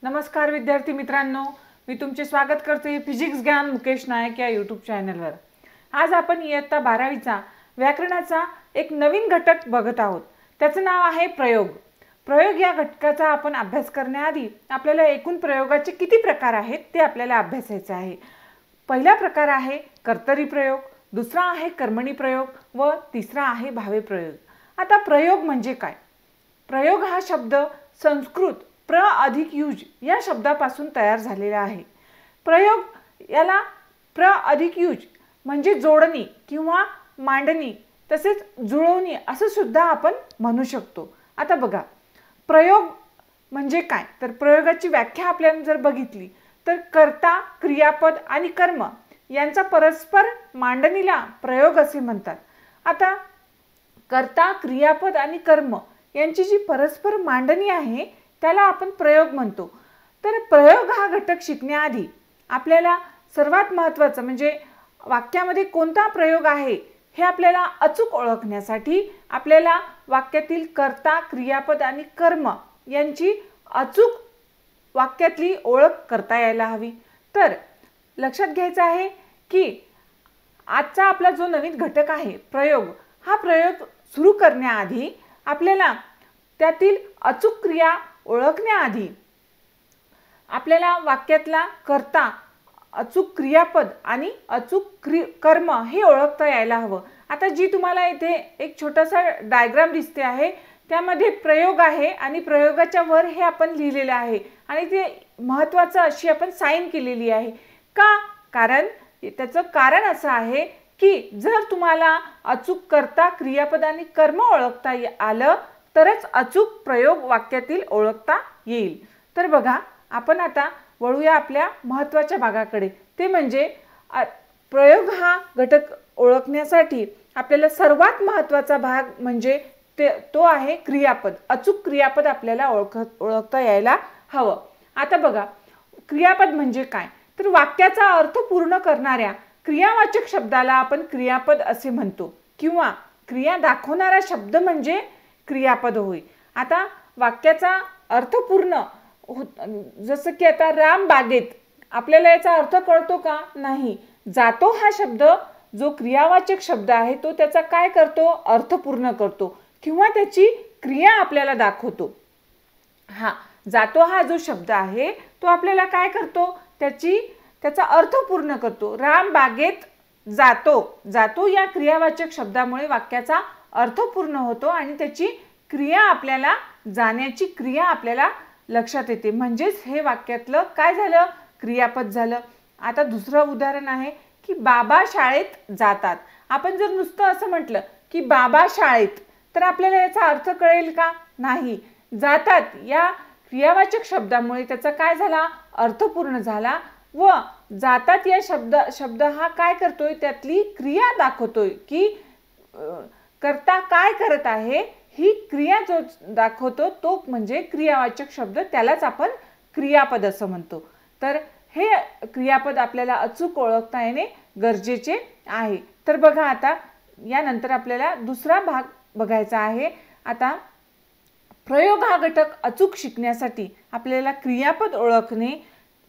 नमस्कार विद्यार्थी मित्रांनो, मी तुमचे स्वागत करते फिजिक्स ज्ञान मुकेश नायक या यूट्यूब चॅनलवर। आज आपण इयत्ता 12वीचा व्याकरणाचा एक नवीन घटक बघत आहोत। त्याचं नाव आहे प्रयोग। प्रयोग या घटकाचा आपण अभ्यास करण्याआधी आपल्याला एकूण प्रयोगाचे किती प्रकार आहेत ते आपल्याला अभ्यासायचे आहे। पहिला प्रकार आहे कर्तरी प्रयोग, दुसरा आहे कर्मणी प्रयोग व तिसरा आहे भावे प्रयोग। आता प्रयोग म्हणजे काय? प्रयोग हा शब्द संस्कृत प्र अधिक युज या शब्दापासून तयार झालेला आहे। प्रयोग याला प्र अधिक युज म्हणजे जोडणी किंवा मांडणी तसेच जुळवणी असं सुद्धा आपण म्हणू शकतो। आता बघा, प्रयोग म्हणजे काय? तर प्रयोगाची व्याख्या आपल्याला जर बघितली तर कर्ता, क्रियापद आणि कर्म यांचा परस्पर मांडणीला प्रयोग असे म्हणतात। आता कर्ता, क्रियापद आणि कर्म यांची जी परस्पर मांडणी आहे त्याला आपण प्रयोग म्हणतो। तर प्रयोग हा घटक शिकण्याआधी आपल्याला सर्वात महत्त्वाचं म्हणजे वाक्यामध्ये कोणता प्रयोग आहे हे आपल्याला अचूक ओळखण्यासाठी आपल्याला वाक्यातील कर्ता, क्रियापद आणि कर्म यांची अचूक वाक्यातली ओळख करता यायला हवी। तर लक्षात घ्यायचं आहे की आजचा आपला जो नवीन घटक आहे प्रयोग, हा प्रयोग सुरू करण्याआधी आपल्याला त्यातील अचूक क्रिया ओळखण्याआधी आपल्याला वाक्यातला कर्ता, अचूक क्रियापद आणि अचूक कर्म हे ओळखता यायला हवं। आता जी तुम्हाला इथे एक छोटासा डायग्राम दिसते आहे त्यामध्ये प्रयोग आहे आणि प्रयोगाच्या वर हे आपण लिहिलेलं आहे आणि ते महत्त्वाचं अशी आपण साइन केलेली आहे का? कारण त्याचं कारण असं आहे की जर तुम्हाला अचूक कर्ता, क्रियापद आणि कर्म ओळखता आलं तरच अचूक प्रयोग वाक्यातील ओळखता येईल। तर बघा, आपण आता वळूया आपल्या महत्त्वाच्या भागाकडे, ते म्हणजे प्रयोग हा घटक ओळखण्यासाठी आपल्याला सर्वात महत्त्वाचा भाग म्हणजे तो आहे क्रियापद। अचूक क्रियापद आपल्याला ओळखता यायला हवं। आता बघा, क्रियापद म्हणजे काय? तर वाक्याचा अर्थ पूर्ण करणाऱ्या क्रियावाचक शब्दाला आपण क्रियापद असे म्हणतो किंवा क्रिया दाखवणारा शब्द म्हणजे क्रियापद होय। आता वाक्याचा अर्थ पूर्ण जसं की आता राम बागेत, आपल्याला याचा अर्थ कळतो का? नाही। जातो हा शब्द जो क्रियावाचक शब्द आहे तो त्याचा काय करतो? अर्थ पूर्ण करतो किंवा त्याची क्रिया आपल्याला दाखवतो। जातो हा जो शब्द आहे तो आपल्याला काय करतो? त्याचा अर्थ पूर्ण करतो। राम बागेत जातो, जातो या क्रियावाचक शब्दामुळे वाक्याचा अर्थ पूर्ण होतो आणि त्याची क्रिया आपल्याला, जाण्याची क्रिया आपल्याला लक्षात येते, म्हणजेच हे वाक्यातलं काय झालं? क्रियापद झालं। आता दुसरं उदाहरण आहे की बाबा शाळेत जातात। आपण जर नुसतं असं म्हटलं की बाबा शाळेत तर आपल्याला याचा अर्थ कळेल का? नाही। जातात या क्रियावाचक शब्दामुळे त्याचा काय झाला? अर्थ पूर्ण झाला व जातात या शब्द हा काय करतोय? त्यातली क्रिया दाखवतोय की कर्ता काय करत आहे ही क्रिया जो दाखवतो तो म्हणजे क्रियावाचक शब्द, त्यालाच आपण क्रियापद असं म्हणतो। तर हे क्रियापद आपल्याला अचूक ओळखता येणे गरजेचे आहे। तर बघा, आता यानंतर आपल्याला दुसरा भाग बघायचा आहे। आता प्रयोग हा घटक अचूक शिकण्यासाठी आपल्याला क्रियापद ओळखणे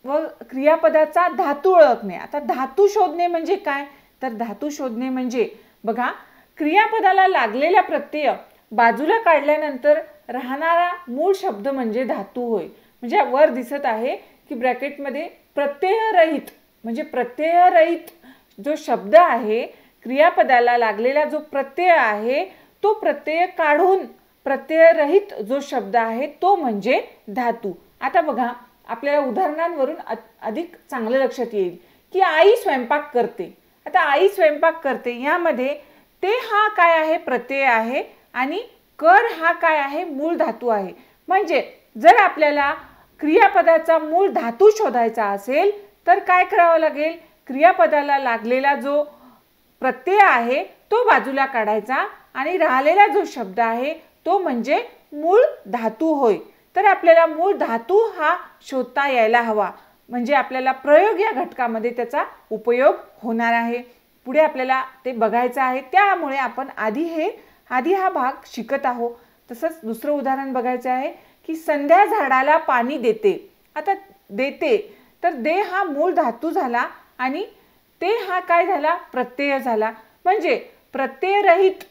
व क्रियापदाचा धातू ओळखणे। आता धातू शोधणे म्हणजे काय? तर धातू शोधणे म्हणजे बघा, क्रियापदाला लागलेला प्रत्यय बाजूला काढल्यानंतर राहणारा मूळ शब्द म्हणजे धातू होय। म्हणजे वर दिसत आहे की ब्रॅकेटमध्ये प्रत्ययरहित म्हणजे प्रत्ययरहित जो शब्द आहे, क्रियापदाला लागलेला जो प्रत्यय आहे तो प्रत्यय काढून प्रत्ययरहित जो शब्द आहे तो म्हणजे धातू। आता बघा, आपल्या उदाहरणांवरून अधिक चांगलं लक्षात येईल की आई स्वयंपाक करते। आता आई स्वयंपाक करते यामध्ये ते हा काय आहे? प्रत्यय आहे आणि कर हा काय आहे? मूळ धातू आहे। म्हणजे जर आपल्याला क्रियापदाचा मूळ धातू शोधायचा असेल तर काय करावं लागेल? क्रियापदाला लागलेला जो प्रत्यय आहे तो बाजूला काढायचा आणि राहिलेला जो शब्द आहे तो म्हणजे मूळ धातू होय। तर आपल्याला मूळ धातू हा शोधता यायला हवा, म्हणजे आपल्याला प्रयोग या घटकामध्ये त्याचा उपयोग होणार आहे। पुढे आपल्याला ते बघायचं आहे, त्यामुळे आपण आधी हा भाग शिकत आहोत। तसंच दुसरं उदाहरण बघायचं आहे की संध्या झाडाला पाणी देते। आता देते, तर दे हा मूळ धातू झाला आणि ते हा काय झाला, प्रत्यय झाला. म्हणजे प्रत्ययरहित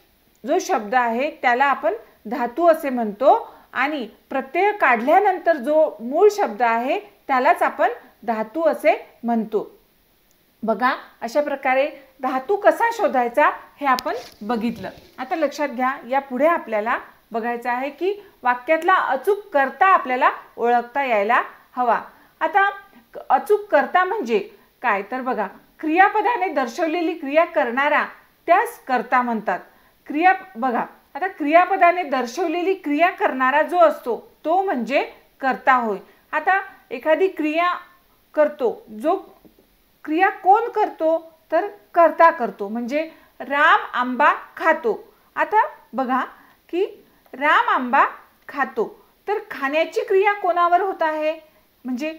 जो शब्द आहे त्याला आपण धातू असे म्हणतो आणि प्रत्यय काढल्यानंतर जो मूळ शब्द आहे त्यालाच आपण धातू असे म्हणतो. बघा, अशा प्रकारे धातू कसा शोधायचा हे आपण बघितलं. आता लक्षात घ्या, या पुढे आपल्याला बघायचं आहे की वाक्यातला अचूक कर्ता आपल्याला ओळखता यायला हवा. आता अचूक कर्ता म्हणजे काय, तर बघा, क्रियापदाने दर्शवलेली क्रिया करणारा त्यास कर्ता म्हणतात. बघा, आता क्रियापदाने दर्शवलेली क्रिया करणारा जो असतो तो म्हणजे कर्ता होय. आता एखादी क्रिया करतो, जो क्रिया कोण करतो, तर कर्ता करतो. म्हणजे राम आंबा खातो. आता बघा की राम आंबा खातो, तर खाण्याची क्रिया कोणावर होत आहे, म्हणजे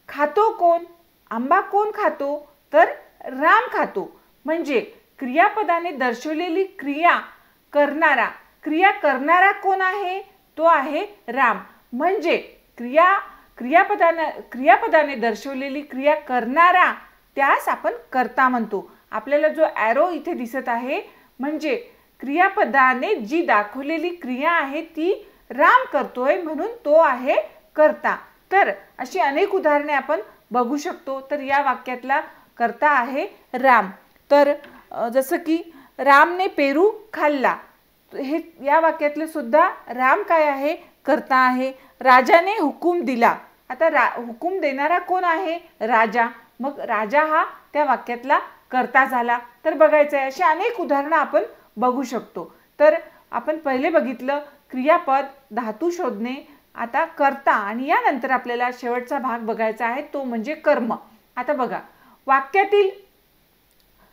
खातो कोण, आंबा कोण खातो, तर राम खातो. म्हणजे क्रियापदाने दर्शवलेली क्रिया करणारा कोण आहे, तो आहे राम. म्हणजे क्रियापदाने दर्शवलेली क्रिया करणारा त्यास आपण कर्ता म्हणतो. आपल्याला जो ॲरो इथे दिसत आहे म्हणजे क्रियापदाने जी दाखवलेली क्रिया आहे ती राम करतोय म्हणून तो आहे कर्ता. तर अशी अनेक उदाहरणे आपण बघू शकतो. तर या वाक्यातला कर्ता आहे राम. तर जसं की रामने पेरू खाल्ला, हे या वाक्यातले सुद्धा राम काय आहे, कर्ता आहे. राजाने हुकूम दिला, आता हुकूम देणारा कोण आहे, राजा. मग राजा हा त्या वाक्यातला कर्ता झाला. तर बघायचं आहे, अशी अनेक उदाहरणं आपण बघू शकतो. तर आपण पहिले बघितलं क्रियापद, धातू शोधणे, आता कर्ता, आणि यानंतर आपल्याला शेवटचा भाग बघायचा आहे तो म्हणजे कर्म. आता बघा, वाक्यातील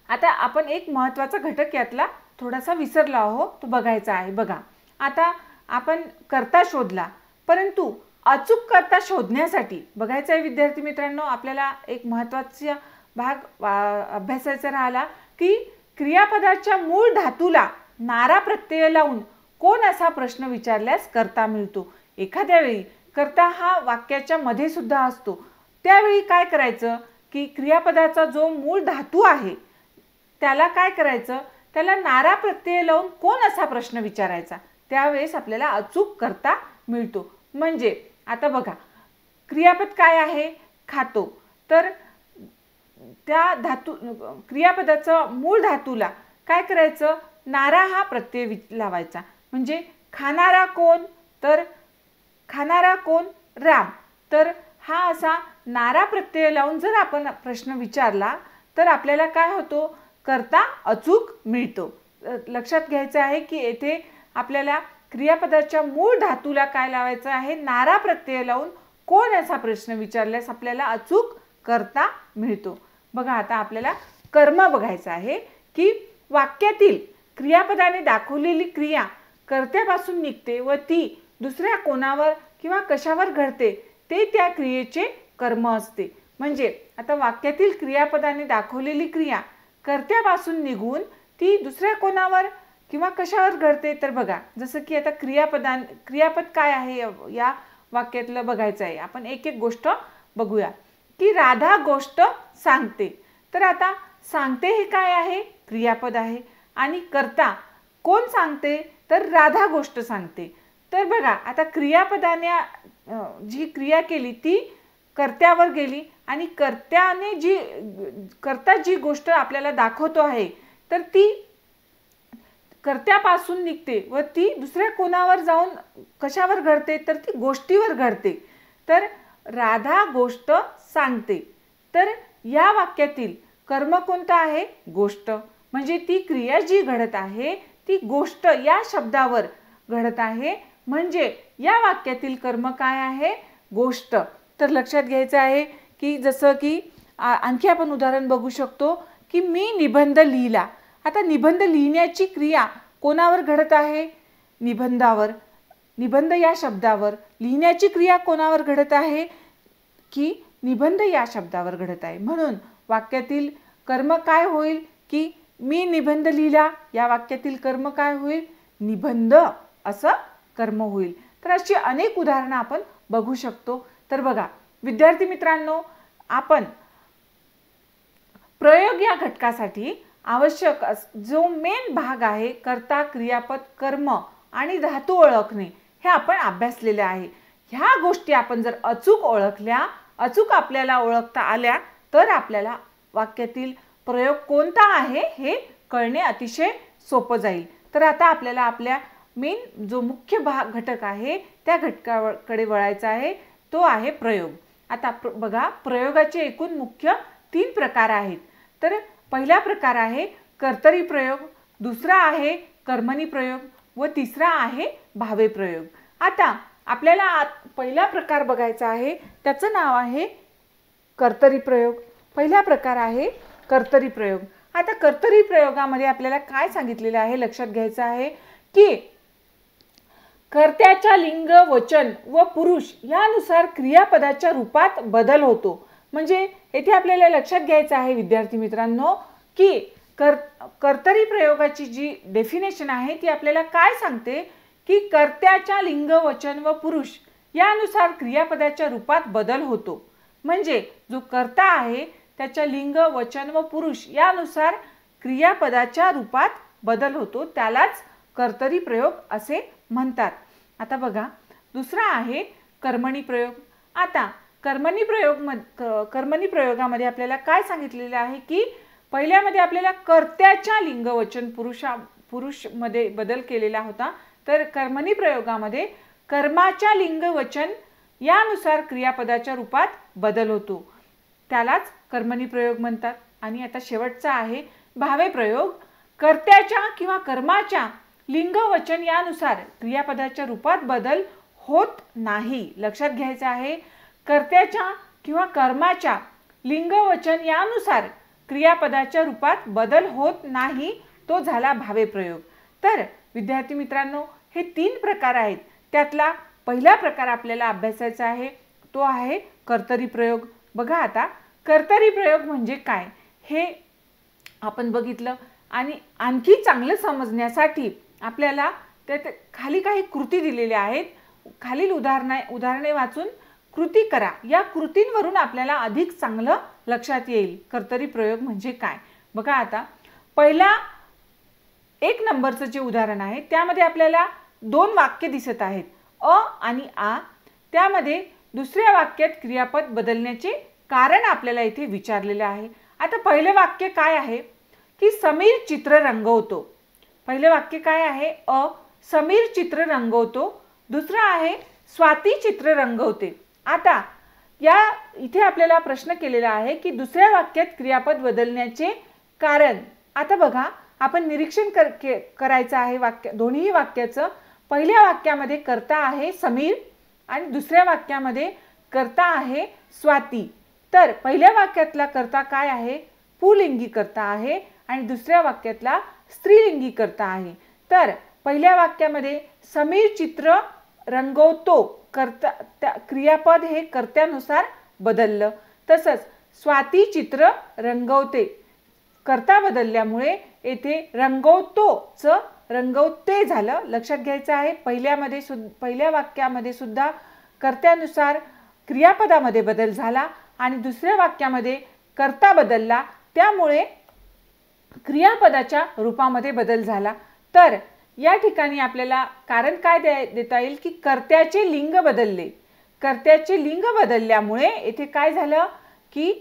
आता आपण एक महत्त्वाचा घटक यातला थोडासा विसरलो आहोत, तो बघायचा आहे. बघा, आता आपण कर्ता शोधला, परंतु अचूक कर्ता शोधण्यासाठी बघायचं आहे विद्यार्थी मित्रांनो, आपल्याला एक महत्त्वाचा भाग अभ्यासायचा राहिला की क्रियापदाच्या मूळ धातूला नारा प्रत्यय लावून कोण असा प्रश्न विचारल्यास कर्ता मिळतो. एखाद्या वेळी कर्ता हा वाक्याच्या मध्ये सुद्धा असतो. त्यावेळी काय करायचं की क्रियापदाचा जो मूळ धातू आहे त्याला काय करायचं, त्याला नारा प्रत्यय लावून कोण असा प्रश्न विचारायचा, त्यावेळेस आपल्याला अचूक कर्ता मिळतो. म्हणजे आता बघा, क्रियापद काय आहे, खातो, तर त्या क्रियापदाचा मूळ धातूला काय करायचं, नारा हा प्रत्यय लावायचा. म्हणजे खाणारा कोण, तर खाणारा कोण, राम. तर हा असा नारा प्रत्यय लावून जर आपण प्रश्न विचारला तर आपल्याला काय होतो, कर्ता अचूक मिळतो. लक्षात घ्यायचं आहे की येथे आपल्याला क्रियापदाच्या मूळ धातूला काय लावायचं आहे, नारा प्रत्यय लावून कोण असा प्रश्न विचारल्यास आपल्याला अचूक कर्ता मिळतो. बघा, आता आपल्याला कर्म बघायचं आहे की वाक्यातील क्रियापदाने दाखवलेली क्रिया कर्त्यापासून निघते व ती दुसऱ्या कोणावर किंवा कशावर घडते ते त्या क्रियेचे कर्म असते. म्हणजे आता वाक्यातील क्रियापदाने दाखवलेली क्रिया कर्त्यापासून निघून ती दुसऱ्या कोणावर किंवा कशावर घडते, तर बघा, जसं की आता क्रियापद काय आहे या वाक्यातलं बघायचं आहे. आपण एक एक गोष्ट बघूया की राधा गोष्ट सांगते. तर आता सांगते हे काय आहे, क्रियापद आहे, आणि कर्ता कोण सांगते, तर राधा गोष्ट सांगते. तर बघा, आता क्रियापदाने जी क्रिया केली ती कर्त्यावर गेली आणि कर्ता जी गोष्ट आपल्याला दाखवतो आहे तर ती कर्त्यापासून निघते व ती दुसऱ्या कोणावर जाऊन कशावर घडते, तर ती गोष्टीवर घडते. तर राधा गोष्ट सांगते. तर या वाक्यातील कर्म कोणतं आहे, गोष्ट. म्हणजे ती क्रिया जी घडत आहे ती गोष्ट या शब्दावर घडत आहे. म्हणजे या वाक्यातील कर्म काय आहे, गोष्ट. तर लक्षात घ्यायचं आहे की जसं की आणखी आपण उदाहरण बघू शकतो की मी निबंध लिहिला. आता निबंध लिहिण्याची क्रिया कोणावर घडत आहे, निबंधावर, निबंध या शब्दावर. लिहिण्याची क्रिया कोणावर घडत आहे, की निबंध या शब्दावर घडत आहे. म्हणून वाक्यातील कर्म काय होईल की मी निबंध लिहिला, या वाक्यातील कर्म काय होईल, निबंध असं कर्म होईल. तर अशी अनेक उदाहरणं आपण बघू शकतो. तर बघा, विद्यार्थी मित्रांनो, आपण प्रयोग या घटकासाठी आवश्यक जो मेन भाग आहे कर्ता, क्रियापद, कर्म आणि धातू ओळखणे हे आपण अभ्यासलेले आहे. ह्या गोष्टी आपण जर अचूक ओळखल्या, अचूक आपल्याला ओळखता आल्या तर आपल्याला वाक्यातील प्रयोग कोणता आहे हे कळणे अतिशय सोपं जाईल. तर आता आपल्याला आपल्या मेन जो मुख्य भाग घटक आहे त्या घटकाकडे वळायचा आहे, तो आहे प्रयोग. आता बघा, प्रयोगाचे एकूण मुख्य 3 प्रकार आहेत. तर पहिला प्रकार आहे कर्तरी प्रयोग, दुसरा आहे कर्मणी प्रयोग व तिसरा आहे भावे प्रयोग. आता आपल्याला पहिला प्रकार बघायचा आहे, त्याचं नाव आहे कर्तरी प्रयोग. पहिला प्रकार आहे कर्तरी प्रयोग. आता कर्तरी प्रयोगामध्ये आपल्याला काय सांगितलेलं आहे लक्षात घ्यायचं आहे की कर्त्याच्या लिंग, वचन व पुरुष यानुसार क्रियापदाच्या रूपात बदल होतो. म्हणजे येथे आपल्याला लक्षात घ्यायचं आहे विद्यार्थी मित्रांनो की कर्तरी प्रयोगाची जी डेफिनेशन आहे ती आपल्याला काय सांगते की कर्त्याच्या लिंग, वचन व पुरुष यानुसार क्रियापदाच्या रूपात बदल होतो. म्हणजे जो कर्ता आहे त्याच्या लिंग, वचन व पुरुष यानुसार क्रियापदाच्या रूपात बदल होतो, त्यालाच कर्तरी प्रयोग असे म्हणतात. आता बघा, दुसरा आहे कर्मणी प्रयोग. आता कर्मणी प्रयोगामध्ये आपल्याला काय सांगितलेलं आहे की पहिल्यामध्ये आपल्याला कर्त्याच्या लिंग, वचन, पुरुष मध्ये बदल केलेला होता. तर कर्मणी प्रयोगामध्ये कर्माच्या लिंग, वचन यानुसार क्रियापदाच्या रूपात बदल होतो, त्यालाच कर्मणी प्रयोग म्हणतात. आणि आता शेवटचा आहे भावे प्रयोग. कर्त्याच्या किंवा कर्माच्या लिंग, वचन यानुसार क्रियापदाच्या रूपात बदल होत नाही. लक्षात घ्यायचं आहे, कर्त्याच्या किंवा कर्माच्या लिंग, वचन यानुसार क्रियापदाच्या रूपात बदल होत नाही, तो झाला भावे प्रयोग. तर विद्यार्थी मित्रांनो, हे 3 प्रकार आहेत. त्यातला पहिला प्रकार आपल्याला अभ्यासायचा आहे, तो आहे कर्तरी प्रयोग. बघा, आता कर्तरी प्रयोग म्हणजे काय हे आपण बघितलं. आणि आणखी चांगलं समजण्यासाठी आपल्याला त्यात खाली काही कृती दिलेल्या आहेत. खालील उदाहरणे वाचून कृती करा. या कृतींवरून आपल्याला अधिक चांगलं लक्षात येईल कर्तरी प्रयोग म्हणजे काय. बघा, आता पहिला 1 नंबरचं जे उदाहरण आहे त्यामध्ये आपल्याला 2 वाक्य दिसत आहेत, अ आणि आ. त्यामध्ये दुसऱ्या वाक्यात क्रियापद बदलण्याचे कारण आपल्याला इथे विचारलेले आहे. आता पहिलं वाक्य काय आहे की समीर चित्र रंगवतो. पहिले वाक्य काय आहे, अ समीर चित्र रंगवतो. दुसरं आहे स्वाती चित्र रंगवते. आता या इथे आपल्याला प्रश्न केलेला आहे की दुसऱ्या वाक्यात क्रियापद बदलण्याचे कारण. आता बघा, आपण निरीक्षण करायचं आहे दोन्ही वाक्याचं. पहिल्या वाक्यामध्ये कर्ता आहे समीर आणि दुसऱ्या वाक्यामध्ये कर्ता आहे स्वाती. तर पहिल्या वाक्यातला कर्ता काय आहे, पुल्लिंगी कर्ता आहे आणि दुसऱ्या वाक्यातला स्त्रीलिंगी कर्ता आहे. तर पहिल्या वाक्यामध्ये समीर चित्र रंगवतो, कर्ता क्रियापद हे कर्त्यानुसार बदललं. तसंच स्वाती चित्र रंगवते, कर्ता बदलल्यामुळे येथे रंगवतोचं रंगवते झालं. लक्षात घ्यायचं आहे, पहिल्या वाक्यामध्ये सुद्धा कर्त्यानुसार क्रियापदामध्ये बदल झाला आणि दुसऱ्या वाक्यामध्ये कर्ता बदलला, त्यामुळे क्रियापदाच्या रूपामध्ये बदल झाला. तर या ठिकाणी आपल्याला कारण काय देता येईल की कर्त्याचे लिंग बदलले. कर्त्याचे लिंग बदलल्यामुळे येथे काय झालं की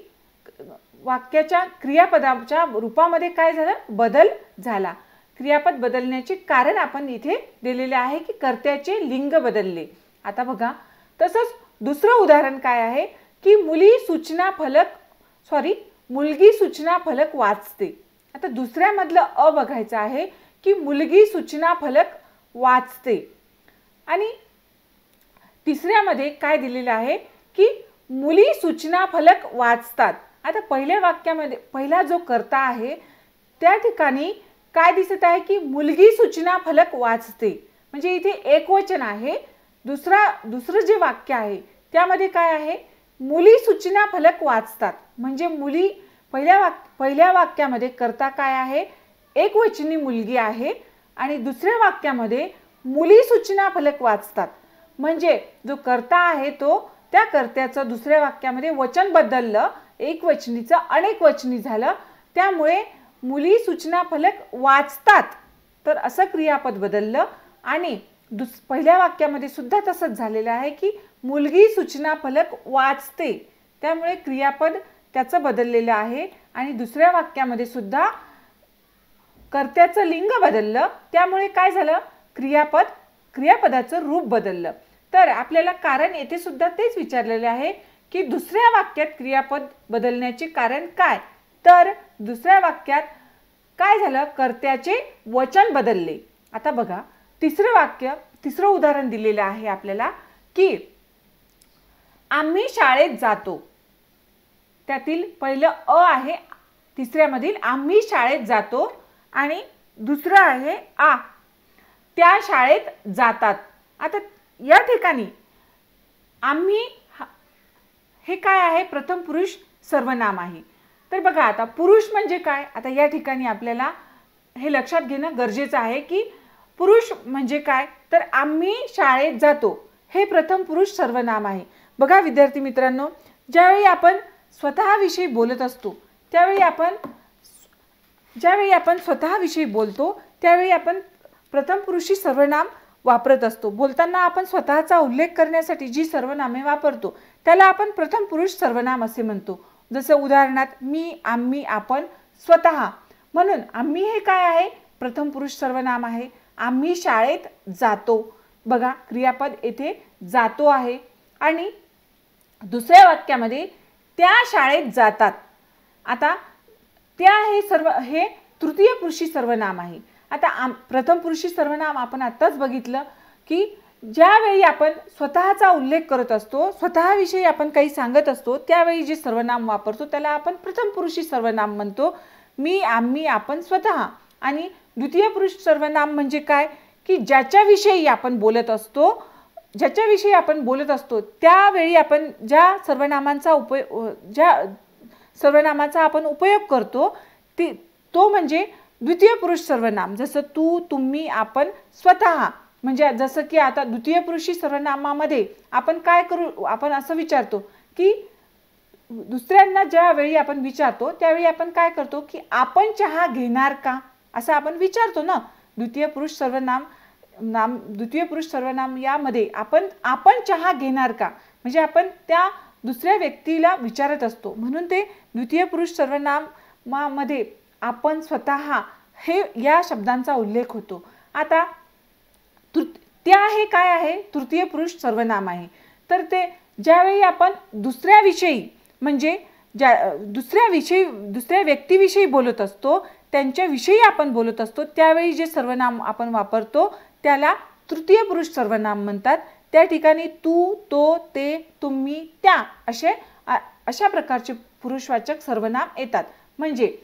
वाक्याच्या क्रियापदाच्या रूपामध्ये काय झालं, बदल झाला. क्रियापद बदलण्याचे कारण आपण इथे दिलेले आहे की कर्त्याचे लिंग बदलले. आता बघा, तसंच दुसरं उदाहरण काय आहे की मुलगी सूचना फलक वाचते. आता दुसऱ्यामधलं अ बघायचं आहे की मुलगी सूचना फलक वाचते आणि तिसऱ्यामध्ये काय दिलेलं आहे की मुली सूचना फलक वाचतात. आता पहिल्या वाक्यामध्ये पहिला जो कर्ता आहे त्या ठिकाणी काय दिसत आहे की मुलगी सूचना फलक वाचते, म्हणजे इथे एकवचन आहे. दुसरं जे वाक्य आहे त्यामध्ये काय आहे, मुली सूचना फलक वाचतात, म्हणजे मुली पहिल्या वाक्यामध्ये कर्ता काय आहे, एकवचनी मुलगी आहे आणि दुसऱ्या वाक्यामध्ये मुली सूचना फलक वाचतात, म्हणजे जो कर्ता आहे तो त्या कर्त्याचं दुसऱ्या वाक्यामध्ये वचन बदललं, एकवचनीचं अनेकवचनी झालं, त्यामुळे मुली सूचना फलक वाचतात, तर असं क्रियापद बदललं. आणि पहिल्या वाक्यामध्ये सुद्धा तसंच झालेलं आहे की मुलगी सूचना फलक वाचते, त्यामुळे क्रियापद त्याचं बदललेलं आहे. आणि दुसऱ्या वाक्यामध्ये सुद्धा कर्त्याचं लिंग बदललं, त्यामुळे काय झालं, क्रियापदाचं रूप बदललं. तर आपल्याला कारण येथे सुद्धा तेच विचारलेले आहे की दुसऱ्या वाक्यात क्रियापद बदलण्याचे कारण काय. तर दुसऱ्या वाक्यात काय झालं, कर्त्याचे वचन बदलले. आता बघा, तिसरं उदाहरण दिलेलं आहे आपल्याला की आम्ही शाळेत जातो. त्यातील पहिलं अ आहे तिसऱ्यामधील, आम्ही शाळेत जातो, आणि दुसरं आहे आ, त्या शाळेत जातात. आता या ठिकाणी आम्ही हे काय आहे, प्रथम पुरुष सर्वनाम आहे. तर बघा आता पुरुष म्हणजे काय, आता या ठिकाणी आपल्याला हे लक्षात घेणं गरजेचं आहे की पुरुष म्हणजे काय. तर आम्ही शाळेत जातो हे प्रथम पुरुष सर्वनाम आहे. बघा विद्यार्थी मित्रांनो, ज्यावेळी आपण स्वतःविषयी बोलत असतो ज्यावेळी आपण स्वतःविषयी बोलतो त्यावेळी आपण प्रथम पुरुषी सर्वनाम वापरत असतो. बोलताना आपण स्वतःचा उल्लेख करण्यासाठी जी सर्वनामे वापरतो त्याला आपण प्रथम पुरुष सर्वनाम असे म्हणतो. जसं उदाहरणार्थ मी, आम्ही, आपण, स्वतः. म्हणून आम्ही हे काय आहे, प्रथम पुरुष सर्वनाम आहे. आम्ही शाळेत जातो, बघा क्रियापद येथे जातो आहे. आणि दुसऱ्या वाक्यामध्ये त्या शाळेत जातात. आता त्या हे तृतीय पुरुषी सर्वनाम आहे. आता प्रथम पुरुषी सर्वनाम आपण आत्ताच बघितलं की ज्यावेळी आपण स्वतःचा उल्लेख करत असतो, स्वतःविषयी आपण काही सांगत असतो, त्यावेळी जे सर्वनाम वापरतो त्याला आपण प्रथम पुरुषी सर्वनाम म्हणतो. मी, आम्ही, आपण, स्वतः. आणि द्वितीय पुरुष सर्वनाम म्हणजे काय की ज्याच्याविषयी आपण बोलत असतो त्यावेळी आपण ज्या सर्वनामाचा आपण उपयोग करतो तो म्हणजे द्वितीय पुरुष सर्वनाम. जसं तू, तुम्ही, आपण, स्वतः. म्हणजे जसं की आता द्वितीय पुरुषी सर्वनामामध्ये आपण काय करू, आपण असं विचारतो की दुसऱ्यांना ज्यावेळी आपण विचारतो त्यावेळी आपण काय करतो की आपण चहा घेणार का, असं आपण विचारतो ना. द्वितीय पुरुष सर्वनाम यामध्ये आपण चहा घेणार का म्हणजे आपण त्या दुसऱ्या व्यक्तीला विचारत असतो, म्हणून ते द्वितीय पुरुष सर्वनामामध्ये आपण, स्वतः हे या शब्दांचा उल्लेख होतो. आता त्या हे काय आहे, तृतीय पुरुष सर्वनाम आहे. तर ते ज्यावेळी आपण दुसऱ्याविषयी म्हणजे दुसऱ्या व्यक्तीविषयी बोलत असतो, त्यांच्याविषयी आपण बोलत असतो, त्यावेळी जे सर्वनाम आपण वापरतो त्याला तृतीय पुरुष सर्वनाम म्हणतात. त्या ठिकाणी तू, तो, ते, तुम्ही, त्या अशा प्रकारचे पुरुषवाचक सर्वनाम येतात. म्हणजे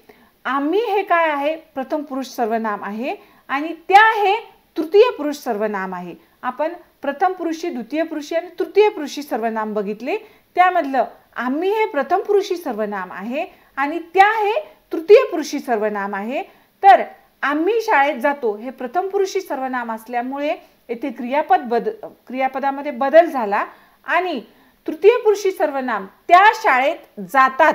आम्ही हे काय आहे, प्रथम पुरुष सर्वनाम आहे, आणि त्या हे तृतीय पुरुष सर्वनाम आहे. आपण प्रथम पुरुषी, द्वितीय पुरुषी आणि तृतीय पुरुषी सर्वनाम बघितले. त्यामधलं आम्ही हे प्रथम पुरुषी सर्वनाम आहे आणि त्या हे तृतीय पुरुषी सर्वनाम आहे. तर आम्ही शाळेत जातो हे प्रथम पुरुषी सर्वनाम असल्यामुळे येथे क्रियापदामध्ये बदल झाला, आणि तृतीय पुरुषी सर्वनाम त्या शाळेत जातात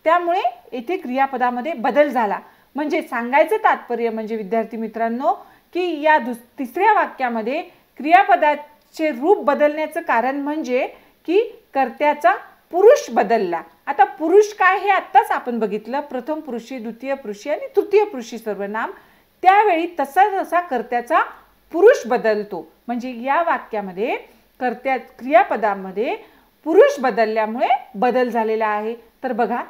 त्यामुळे येथे क्रियापदामध्ये बदल झाला. म्हणजे सांगायचं तात्पर्य म्हणजे विद्यार्थी मित्रांनो की या तिसऱ्या वाक्यामध्ये क्रियापदाचे रूप बदलण्याचं कारण म्हणजे की कर्त्याचा पुरुष बदलला. आता पुरुष काय हे आत्ताच आपण बघितलं, प्रथम पुरुषी, द्वितीय पुरुषी आणि तृतीय पुरुषी सर्वनाम. त्यावेळी तसा कर्त्याचा पुरुष बदलतो. म्हणजे या वाक्यामध्ये क्रियापदामध्ये पुरुष बदलल्यामुळे बदल झालेला आहे. तर बघा,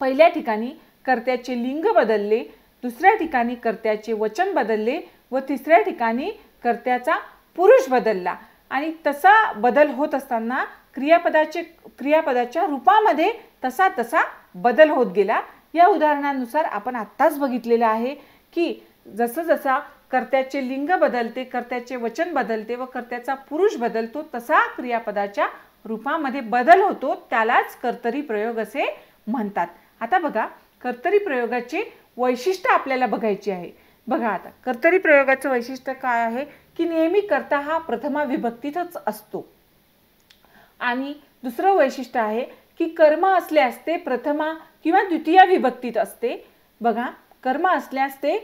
पहिल्या ठिकाणी कर्त्याचे लिंग बदलले, दुसऱ्या ठिकाणी कर्त्याचे वचन बदलले व तिसऱ्या ठिकाणी कर्त्याचा पुरुष बदलला. आणि तसा बदल होत असताना क्रियापदाच्या रूपामध्ये तसा बदल होत गेला. या उदाहरणानुसार आपण आत्ताच बघितलेलं आहे की जसं कर्त्याचे लिंग बदलते, कर्त्याचे वचन बदलते व कर्त्याचा पुरुष बदलतो, तसा क्रियापदाच्या रूपामध्ये बदल होतो, त्यालाच कर्तरी प्रयोग असे म्हणतात. आता बघा, कर्तरी प्रयोगाचे वैशिष्ट्य आपल्याला बघायचे आहे. बघा, आता कर्तरी प्रयोगाचं वैशिष्ट्य काय आहे की नेहमी कर्ता हा प्रथमा विभक्तीतच असतो. आणि दुसरं वैशिष्ट्य आहे की कर्म असल्यास ते प्रथमा किंवा द्वितीय विभक्तीत असते। बघा, कर्म असल्यास ते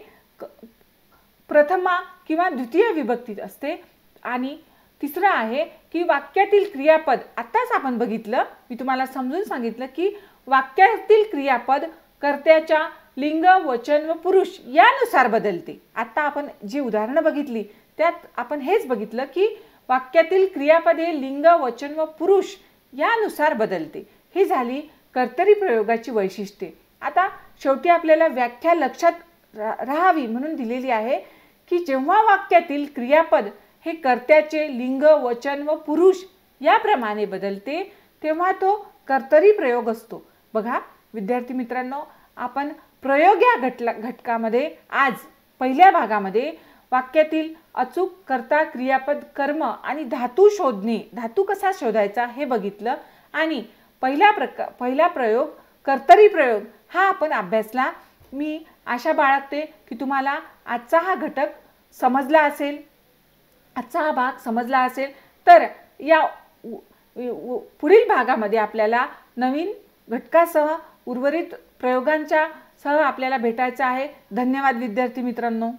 प्रथमा किंवा द्वितीय विभक्तीत असते। आणि तिसरं आहे की वाक्यातील क्रियापद, आताच आपण बघितलं, मी तुम्हाला समजून सांगितलं की वाक्यातील क्रियापद कर्त्याच्या लिंग, वचन व पुरुष यानुसार बदलते। आता आपण जी उदाहरणं बघितली त्यात आपण हेच बघितलं की वाक्यातील क्रियापद हे लिंग, वचन व पुरुष यानुसार बदलते। ही झाली कर्तरी प्रयोगाची वैशिष्ट्ये। आता शेवटी आपल्याला व्याख्या लक्षात राहावी म्हणून दिलेली आहे की जेव्हा वाक्यातील क्रियापद हे कर्त्याचे लिंग, वचन व पुरुष याप्रमाणे बदलते तेव्हा तो कर्तरी प्रयोग असतो। बघा विद्यार्थी मित्रांनो, आपण प्रयोग या घटकामध्ये आज पहिल्या भागामध्ये वाक्यातील अचूक कर्ता, क्रियापद, कर्म आणि धातू शोधणे, धातू कसा शोधायचा हे बघितलं। आणि पहिला प्रयोग कर्तरी प्रयोग हा आपण अभ्यासला। मी आशा बाळगते की तुम्हाला आजचा हा घटक समजला असेल, आजचा हा भाग समजला असेल। तर या पुढील भागामध्ये आपल्याला नवीन घटकासह उर्वरित प्रयोगांच्या सह आपल्याला भेटायचं आहे। धन्यवाद विद्यार्थी मित्रांनो।